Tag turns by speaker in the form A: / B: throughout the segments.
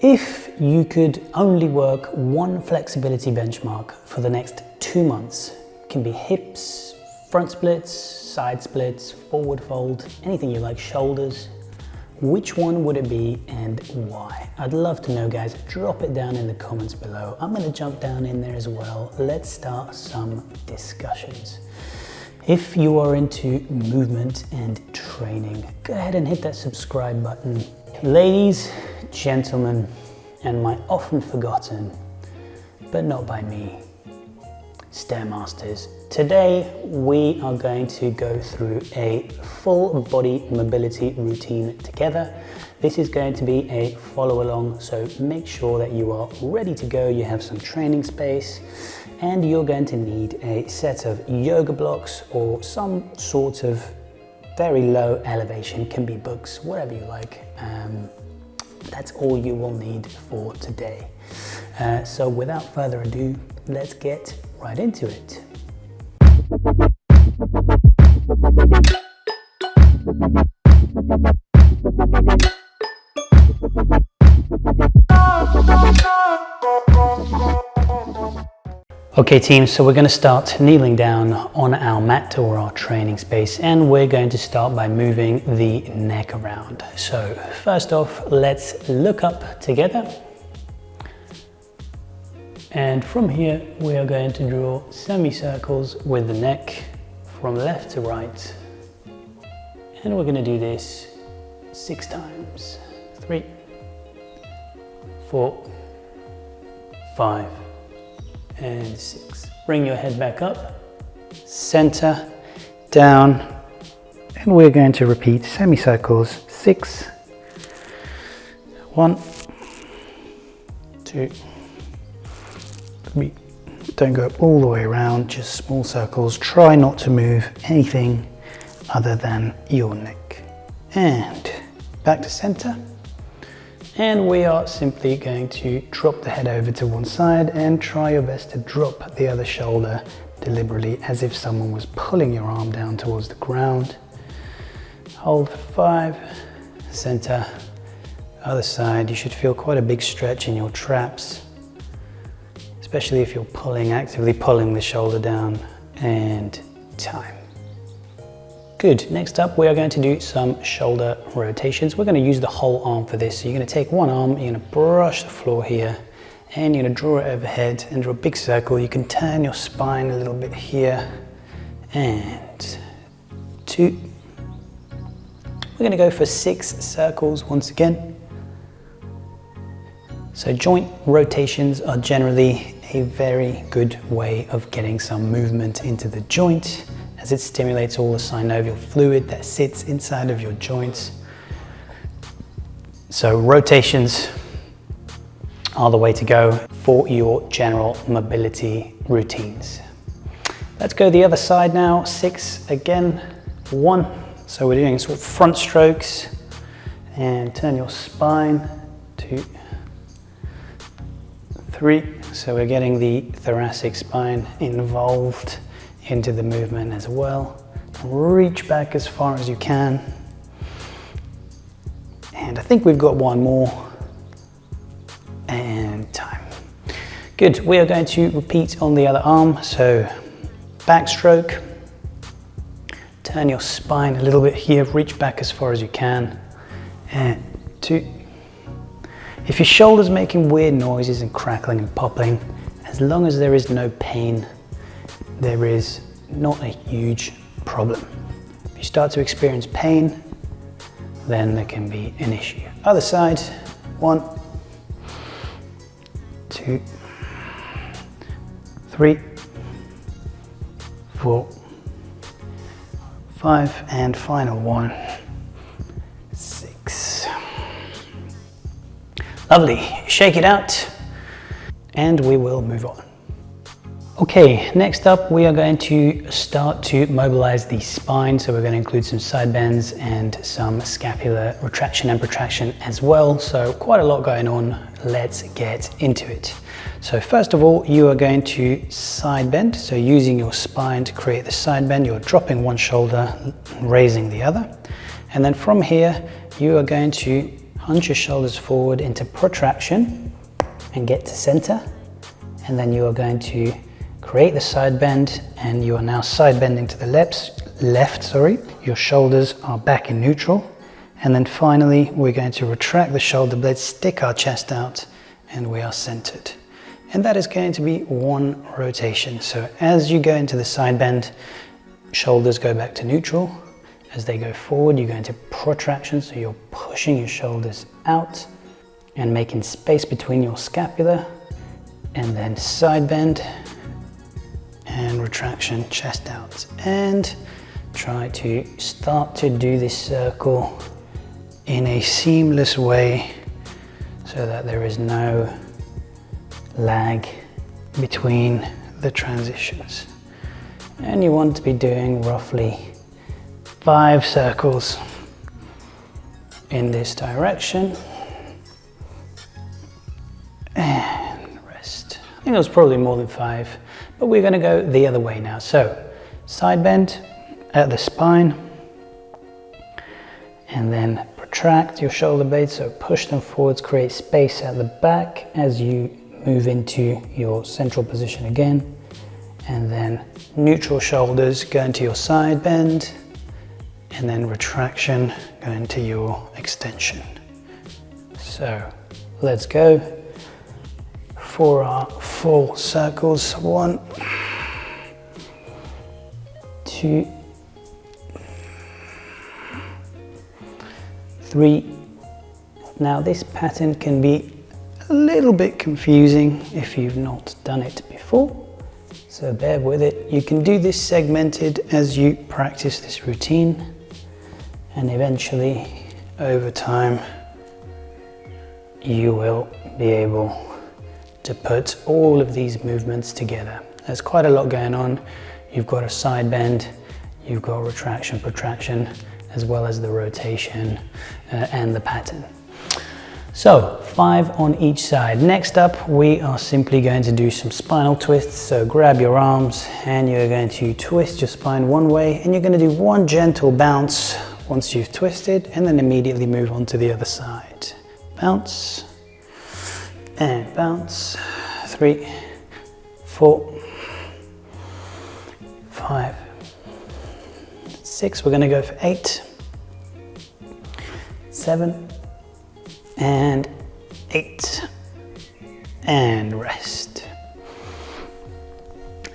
A: If you could only work one flexibility benchmark for the next 2 months, it can be hips, front splits, side splits, forward fold, anything you like, shoulders, which one would it be and why? I'd love to know, guys. Drop it down in the comments below. I'm going to jump down in there as well. Let's start some discussions. If you are into movement and training, go ahead and hit that subscribe button. Ladies, gentlemen, and my often forgotten, but not by me, Stairmasters. Today we are going to go through a full body mobility routine together. This is going to be a follow along, so make sure that you are ready to go. You have some training space and you're going to need a set of yoga blocks or some sort of very low elevation, can be books, whatever you like. That's all you will need for today. So without further ado, let's get right into it. Okay team, so we're going to start kneeling down on our mat or our training space, and we're going to start by moving the neck around. So first off, let's look up together. And from here, we are going to draw semicircles with the neck from left to right. And we're going to do this 6 times. 3, 4, 5, and 6. Bring your head back up, center, down, and we're going to repeat semicircles 6. 1, 2, 3. Don't go all the way around, just small circles. Try not to move anything other than your neck. And back to center. And we are simply going to drop the head over to one side and try your best to drop the other shoulder deliberately, as if someone was pulling your arm down towards the ground. Hold for 5, center, other side. You should feel quite a big stretch in your traps, especially if you're actively pulling the shoulder down, and time. Good, next up we are going to do some shoulder rotations. We're going to use the whole arm for this. So you're going to take one arm, you're going to brush the floor here, and you're going to draw it overhead and draw a big circle. You can turn your spine a little bit here, and 2. We're going to go for 6 circles once again. So joint rotations are generally a very good way of getting some movement into the joint, as it stimulates all the synovial fluid that sits inside of your joints. So rotations are the way to go for your general mobility routines. Let's go the other side now. 6 again. 1. So we're doing sort of front strokes, and turn your spine. 2, 3. So we're getting the thoracic spine involved into the movement as well. Reach back as far as you can. And I think we've got one more. And time. Good, we are going to repeat on the other arm. So backstroke. Turn your spine a little bit here, reach back as far as you can. And 2. If your shoulder's making weird noises and crackling and popping, as long as there is no pain, there is not a huge problem. If you start to experience pain, then there can be an issue. Other side. 1, 2, 3, 4, 5, and final 1, 6. Lovely, shake it out, and we will move on. Okay, next up we are going to start to mobilize the spine. So we're going to include some side bends and some scapular retraction and protraction as well. So quite a lot going on. Let's get into it. So first of all, you are going to side bend. So using your spine to create the side bend, you're dropping one shoulder, raising the other. And then from here, you are going to hunch your shoulders forward into protraction and get to center. And then you are going to create the side bend, and you are now side bending to the left. Your shoulders are back in neutral. And then finally, we're going to retract the shoulder blades, stick our chest out, and we are centered. And that is going to be one rotation. So as you go into the side bend, shoulders go back to neutral. As they go forward, you go into protraction, so you're pushing your shoulders out and making space between your scapula, and then side bend and retraction, chest out. And try to start to do this circle in a seamless way so that there is no lag between the transitions. And you want to be doing roughly 5 circles in this direction. And rest. I think it was probably more than 5, but we're going to go the other way now. So side bend at the spine, and then protract your shoulder blades, so push them forwards, create space at the back as you move into your central position again, and then neutral shoulders go into your side bend, and then retraction go into your extension. So let's go for our full circles. 1, 2, 3. Now this pattern can be a little bit confusing if you've not done it before, so bear with it. You can do this segmented as you practice this routine, and eventually over time you will be able to put all of these movements together. There's quite a lot going on. You've got a side bend, you've got retraction, protraction, as well as the rotation and the pattern. So 5 on each side. Next up, we are simply going to do some spinal twists. So grab your arms and you're going to twist your spine one way, and you're going to do one gentle bounce once you've twisted, and then immediately move on to the other side. Bounce and bounce. 3, 4, 5, 6. We're going to go for 8, 7, and 8, and rest.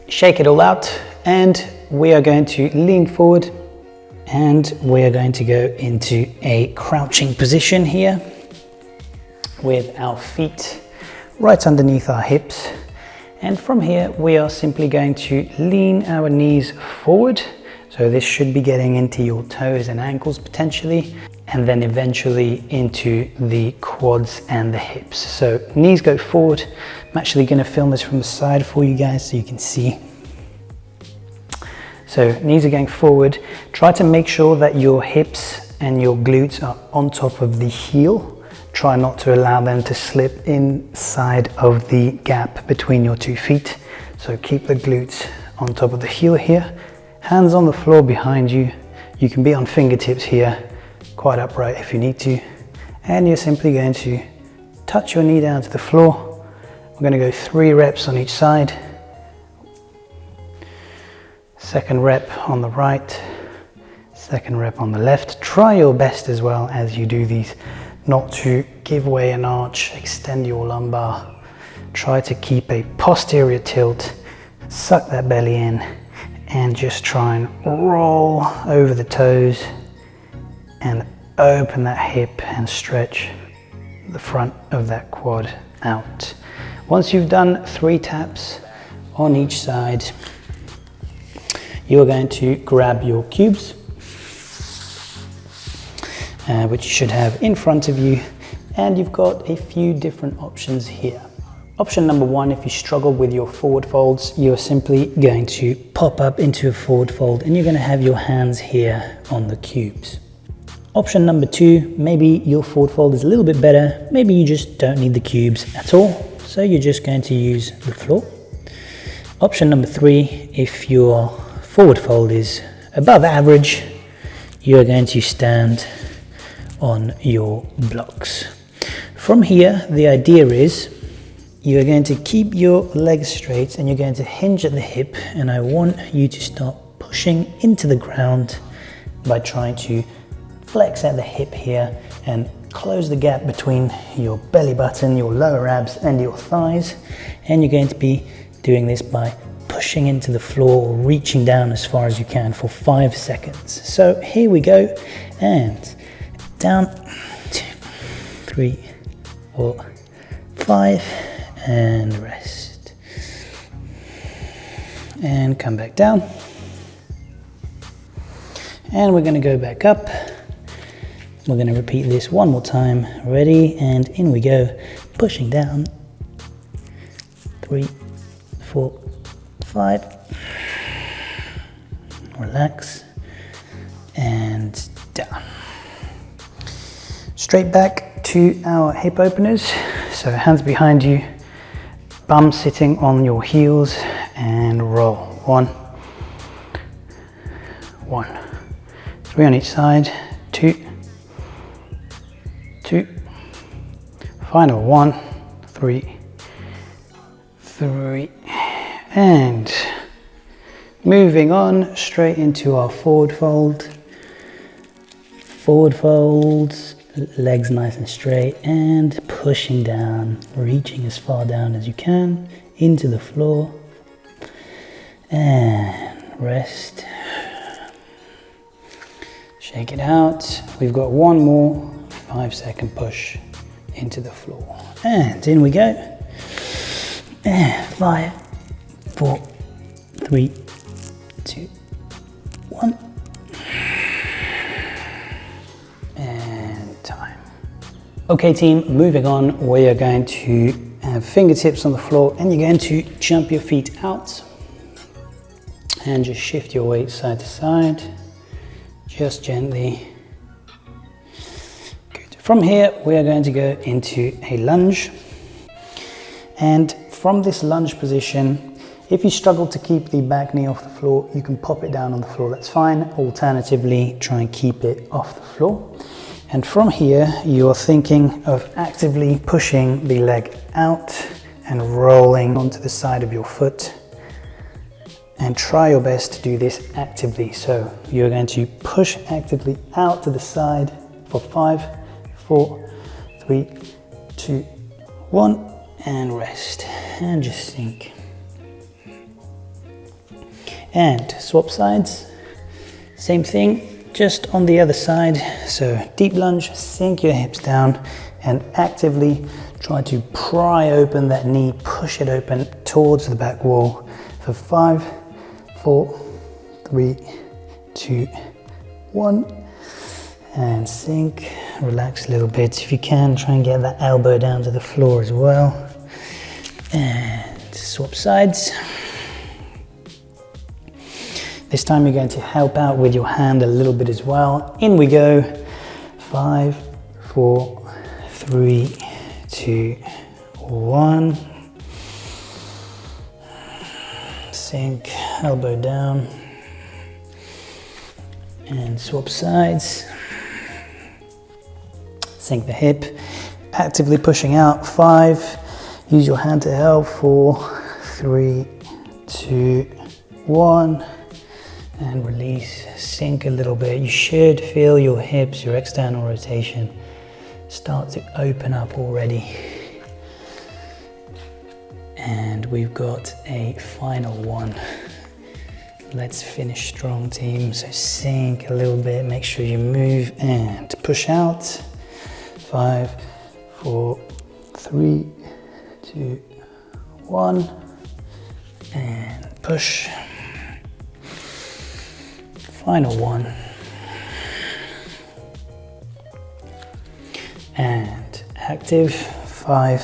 A: Shake it all out, and we are going to lean forward, and we are going to go into a crouching position here with our feet right underneath our hips. And from here we are simply going to lean our knees forward, so this should be getting into your toes and ankles potentially, and then eventually into the quads and the hips. So knees go forward. I'm actually going to film this from the side for you guys so you can see. So knees are going forward. Try to make sure that your hips and your glutes are on top of the heel. Try not to allow them to slip inside of the gap between your 2 feet. So keep the glutes on top of the heel here. Hands on the floor behind you. You can be on fingertips here, quite upright if you need to. And you're simply going to touch your knee down to the floor. We're going to go 3 reps on each side. Second rep on the right, second rep on the left. Try your best as well as you do these not to give way an arch, extend your lumbar. Try to keep a posterior tilt, suck that belly in, and just try and roll over the toes and open that hip and stretch the front of that quad out. Once you've done 3 taps on each side, you are going to grab your cubes, which you should have in front of you, and you've got a few different options here. Option number 1, if you struggle with your forward folds, you're simply going to pop up into a forward fold, and you're going to have your hands here on the cubes. Option number 2, maybe your forward fold is a little bit better, maybe you just don't need the cubes at all, so you're just going to use the floor. Option number 3, if your forward fold is above average, you're going to stand on your blocks. From here, the idea is you're going to keep your legs straight and you're going to hinge at the hip, and I want you to start pushing into the ground by trying to flex at the hip here and close the gap between your belly button, your lower abs and your thighs. And you're going to be doing this by pushing into the floor, reaching down as far as you can for 5 seconds. So here we go, and down, 2, 3, 4, 5, and rest. And come back down. And we're going to go back up. We're going to repeat this one more time. Ready, and in we go. Pushing down. 3, 4, 5. Relax. And down. Straight back to our hip openers. So hands behind you. Bum sitting on your heels, and roll. 1, 1, 3 on each side, 2, 2, final 1, 3, 3, and moving on straight into our forward fold. Forward folds. Legs nice and straight, and pushing down, reaching as far down as you can into the floor, and rest. Shake it out. We've got one more 5-second push into the floor, and in we go. And 5, 4, 3, 2, 1. Okay team, moving on, we are going to have fingertips on the floor, and you're going to jump your feet out and just shift your weight side to side, just gently. Good. From here, we are going to go into a lunge, and from this lunge position, if you struggle to keep the back knee off the floor, you can pop it down on the floor, that's fine. Alternatively, try and keep it off the floor. And from here, you're thinking of actively pushing the leg out and rolling onto the side of your foot. And try your best to do this actively. So you're going to push actively out to the side for 5, 4, 3, 2, 1, and rest. And just sink. And swap sides, same thing. Just on the other side, so deep lunge, sink your hips down and actively try to pry open that knee, push it open towards the back wall for 5, 4, 3, 2, 1, and sink, relax a little bit. If you can, try and get that elbow down to the floor as well, and swap sides. This time you're going to help out with your hand a little bit as well. In we go. 5, 4, 3, 2, 1. Sink, elbow down. And swap sides. Sink the hip. Actively pushing out. 5. Use your hand to help. 4, 3, 2, 1. And release, sink a little bit. You should feel your hips, your external rotation start to open up already. And we've got a final one. Let's finish strong team. So sink a little bit, make sure you move and push out. 5, 4, 3, 2, 1, and push. Final one, and active. 5,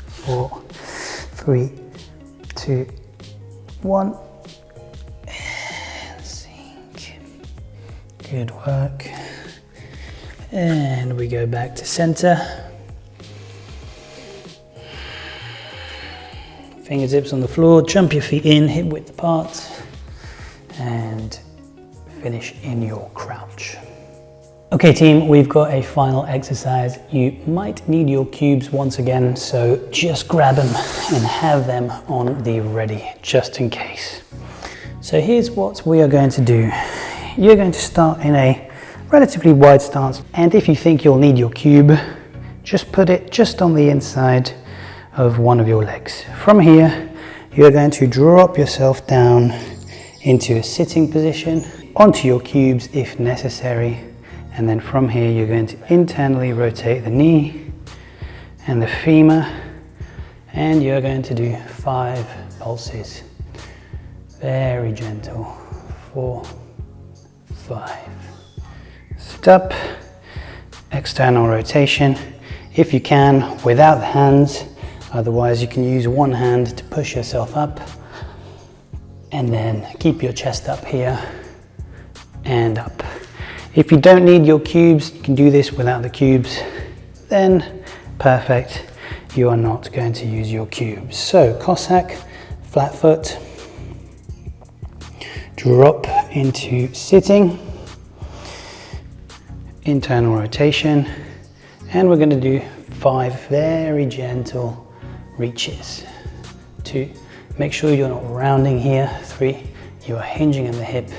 A: 4, 3, 2, 1, and sink. Good work. And we go back to center. Fingertips on the floor, jump your feet in, hip width apart, and finish in your crouch. Okay team, we've got a final exercise. You might need your cubes once again, so just grab them and have them on the ready, just in case. So here's what we are going to do. You're going to start in a relatively wide stance, and if you think you'll need your cube, just put it just on the inside of one of your legs. From here, you're going to drop yourself down into a sitting position, onto your cubes if necessary. And then from here, you're going to internally rotate the knee and the femur, and you're going to do 5 pulses. Very gentle. 4, 5. Sit up, external rotation. If you can, without the hands, otherwise you can use one hand to push yourself up, and then keep your chest up here and up. If you don't need your cubes, you can do this without the cubes, then perfect, you are not going to use your cubes. So Cossack, flat foot, drop into sitting, internal rotation, and we're going to do 5 very gentle reaches. 2, make sure you're not rounding here. 3, you are hinging in the hip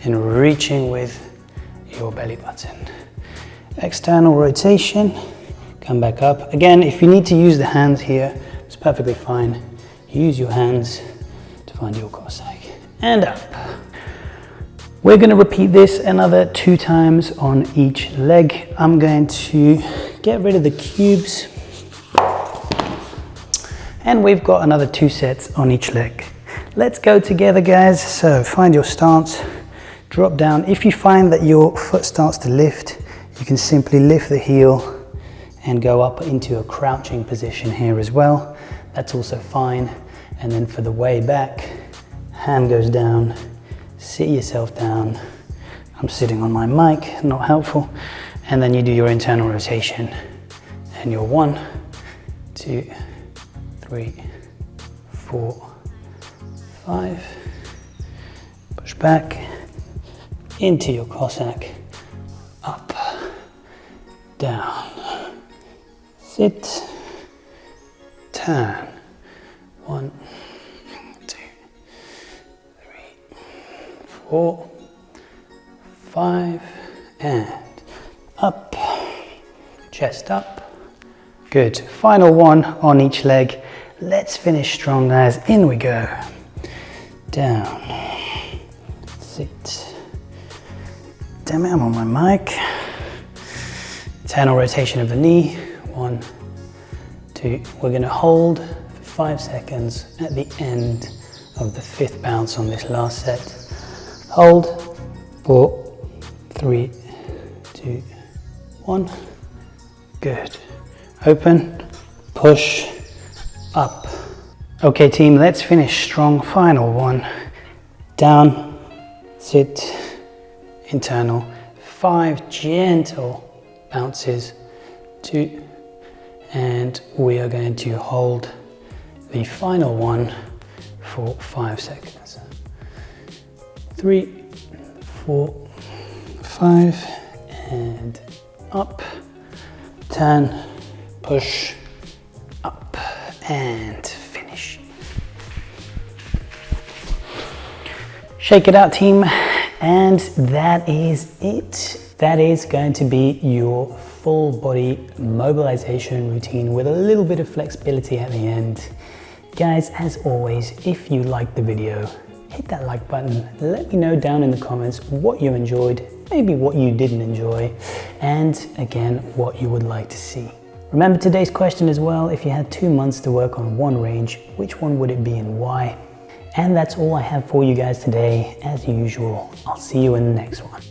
A: and reaching with your belly button. External rotation, come back up. Again, if you need to use the hands here, it's perfectly fine. Use your hands to find your Cossack. And up. We're going to repeat this another 2 times on each leg. I'm going to get rid of the cubes. And we've got another 2 sets on each leg. Let's go together, guys. So find your stance. Drop down. If you find that your foot starts to lift, you can simply lift the heel and go up into a crouching position here as well. That's also fine. And then for the way back, hand goes down, sit yourself down. I'm sitting on my mic, not helpful. And then you do your internal rotation. And your 1, 2, 3, 4, 5. Push back. Into your Cossack, up, down, sit, turn, 1, 2, 3, 4, 5, and up, chest up. Good, final one on each leg. Let's finish strong, guys. In we go. Down, sit. Damn it, I'm on my mic. Internal rotation of the knee. 1, 2. We're going to hold for 5 seconds at the end of the 5th bounce on this last set. Hold. 4, 3, 2, 1. Good. Open. Push. Up. Okay, team, let's finish strong. Final one. Down. Sit. Internal, 5 gentle bounces, 2, and we are going to hold the final one for 5 seconds. 3, 4, 5, and up, turn, push, up, and finish. Shake it out, team. And that is it. That is going to be your full body mobilization routine with a little bit of flexibility at the end. Guys, as always, if you liked the video, hit that like button. Let me know down in the comments what you enjoyed, maybe what you didn't enjoy, and again, what you would like to see. Remember today's question as well. If you had 2 months to work on one range, which one would it be and why? And that's all I have for you guys today. As usual, I'll see you in the next one.